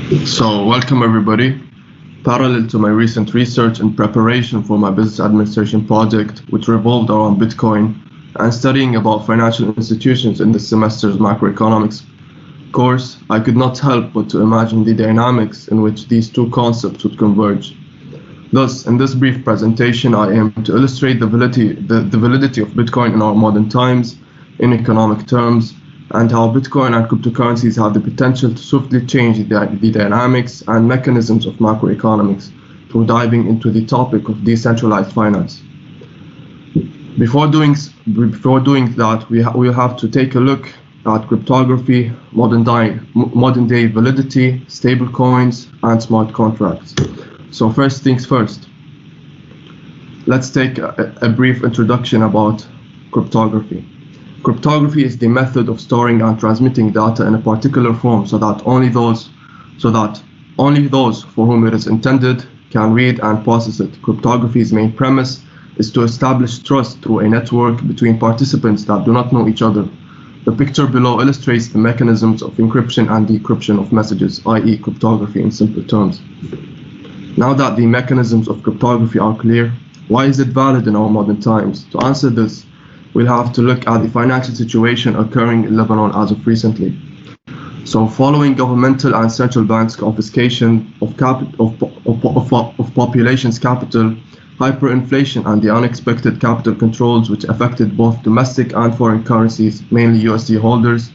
So, welcome everybody. Parallel to my recent research and preparation for my business administration project, which revolved around Bitcoin, and studying about financial institutions in this semester's macroeconomics course, I could not help but to imagine the dynamics in which these two concepts would converge. Thus, in this brief presentation, I aim to illustrate the validity of Bitcoin in our modern times, in economic terms, and how Bitcoin and cryptocurrencies have the potential to swiftly change the dynamics and mechanisms of macroeconomics through diving into the topic of decentralized finance. Before doing that, we will have to take a look at cryptography, modern day validity, stablecoins, and smart contracts. So first things first, let's take a brief introduction about cryptography. Cryptography is the method of storing and transmitting data in a particular form so that only those for whom it is intended can read and process it. Cryptography's main premise is to establish trust through a network between participants that do not know each other. The picture below illustrates the mechanisms of encryption and decryption of messages, i.e. cryptography in simple terms. Now that the mechanisms of cryptography are clear, why is it valid in our modern times? To answer this, we'll have to look at the financial situation occurring in Lebanon as of recently. So following governmental and central banks' confiscation of population's capital, hyperinflation and the unexpected capital controls which affected both domestic and foreign currencies, mainly USD holders,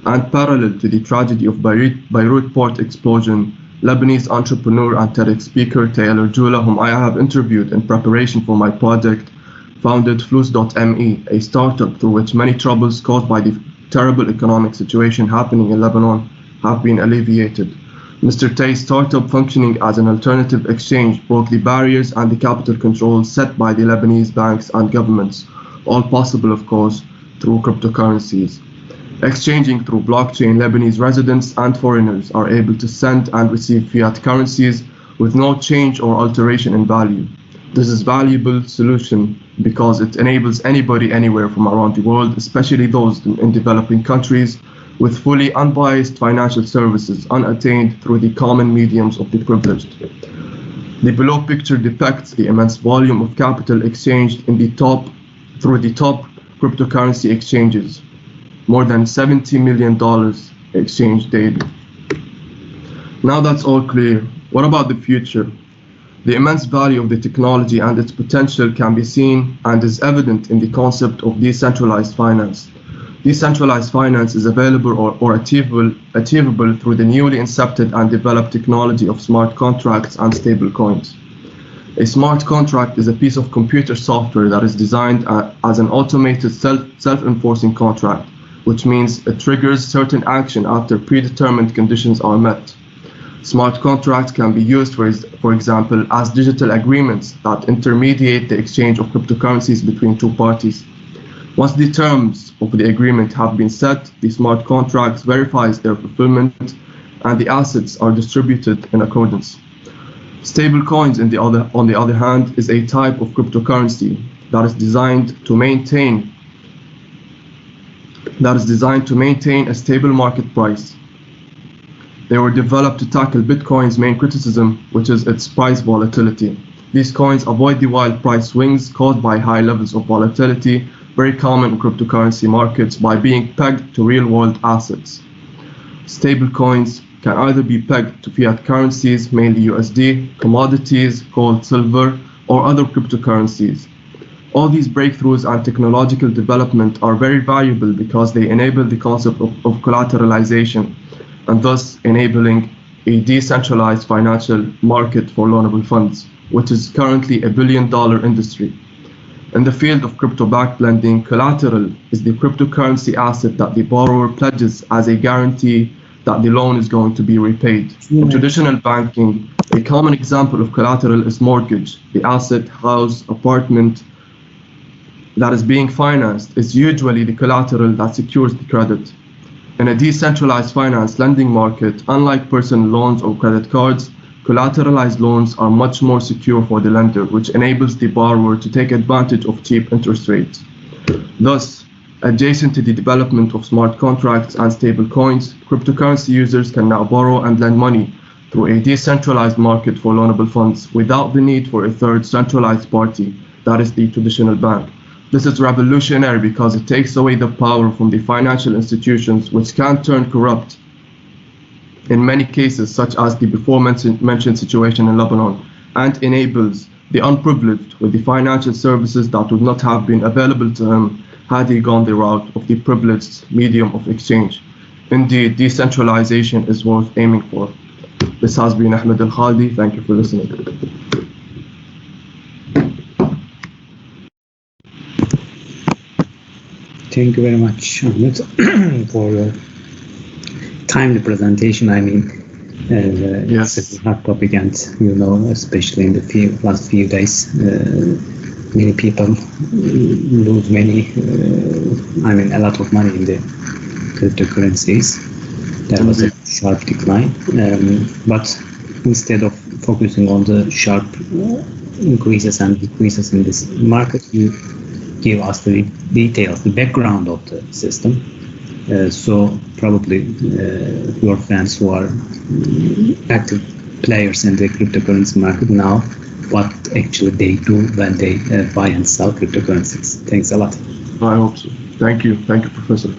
and parallel to the tragedy of Beirut port explosion, Lebanese entrepreneur and TEDx speaker Taylor Jula, whom I have interviewed in preparation for my project, founded Flus.me, a startup through which many troubles caused by the terrible economic situation happening in Lebanon have been alleviated. Mr. Tay's startup, functioning as an alternative exchange, broke the barriers and the capital controls set by the Lebanese banks and governments, all possible, of course, through cryptocurrencies. Exchanging through blockchain, Lebanese residents and foreigners are able to send and receive fiat currencies with no change or alteration in value. This is a valuable solution because it enables anybody anywhere from around the world, especially those in developing countries, with fully unbiased financial services unattained through the common mediums of the privileged. The below picture depicts the immense volume of capital exchanged through the top cryptocurrency exchanges. More than $70 million exchanged daily. Now that's all clear. What about the future? The immense value of the technology and its potential can be seen and is evident in the concept of decentralized finance. Decentralized finance is available or achievable through the newly incepted and developed technology of smart contracts and stablecoins. A smart contract is a piece of computer software that is designed as an automated self-enforcing contract, which means it triggers certain action after predetermined conditions are met. Smart contracts can be used, for example, as digital agreements that intermediate the exchange of cryptocurrencies between two parties. Once the terms of the agreement have been set, the smart contract verifies their fulfillment and the assets are distributed in accordance. Stablecoins, on the other hand, is a type of cryptocurrency that is designed to maintain a stable market price. They were developed to tackle Bitcoin's main criticism, which is its price volatility. These coins avoid the wild price swings caused by high levels of volatility, very common in cryptocurrency markets, by being pegged to real-world assets. Stablecoins can either be pegged to fiat currencies, mainly USD, commodities, gold, silver, or other cryptocurrencies. All these breakthroughs and technological development are very valuable because they enable the concept of collateralization, and thus enabling a decentralized financial market for loanable funds, which is currently a billion-dollar industry. In the field of crypto-backed lending, collateral is the cryptocurrency asset that the borrower pledges as a guarantee that the loan is going to be repaid. In traditional banking, a common example of collateral is mortgage. The asset, house, apartment that is being financed is usually the collateral that secures the credit. In a decentralized finance lending market, unlike personal loans or credit cards, collateralized loans are much more secure for the lender, which enables the borrower to take advantage of cheap interest rates. Thus, adjacent to the development of smart contracts and stable coins, cryptocurrency users can now borrow and lend money through a decentralized market for loanable funds without the need for a third centralized party, that is the traditional bank. This is revolutionary because it takes away the power from the financial institutions, which can turn corrupt in many cases, such as the before mentioned situation in Lebanon, and enables the unprivileged with the financial services that would not have been available to him had he gone the route of the privileged medium of exchange. Indeed, decentralization is worth aiming for. This has been Ahmad Al-Khaldi. Thank you for listening. Thank you very much, Ahmed, for your timely presentation. I mean, Yes. it's a hot topic, and especially in the last few days, many people lose a lot of money in the cryptocurrencies. There was a sharp decline, but instead of focusing on the sharp increases and decreases in this market, you give us the details, the background of the system. So probably your fans who are active players in the cryptocurrency market now, what actually they do when they buy and sell cryptocurrencies. Thanks a lot. I hope so. Thank you. Thank you, Professor.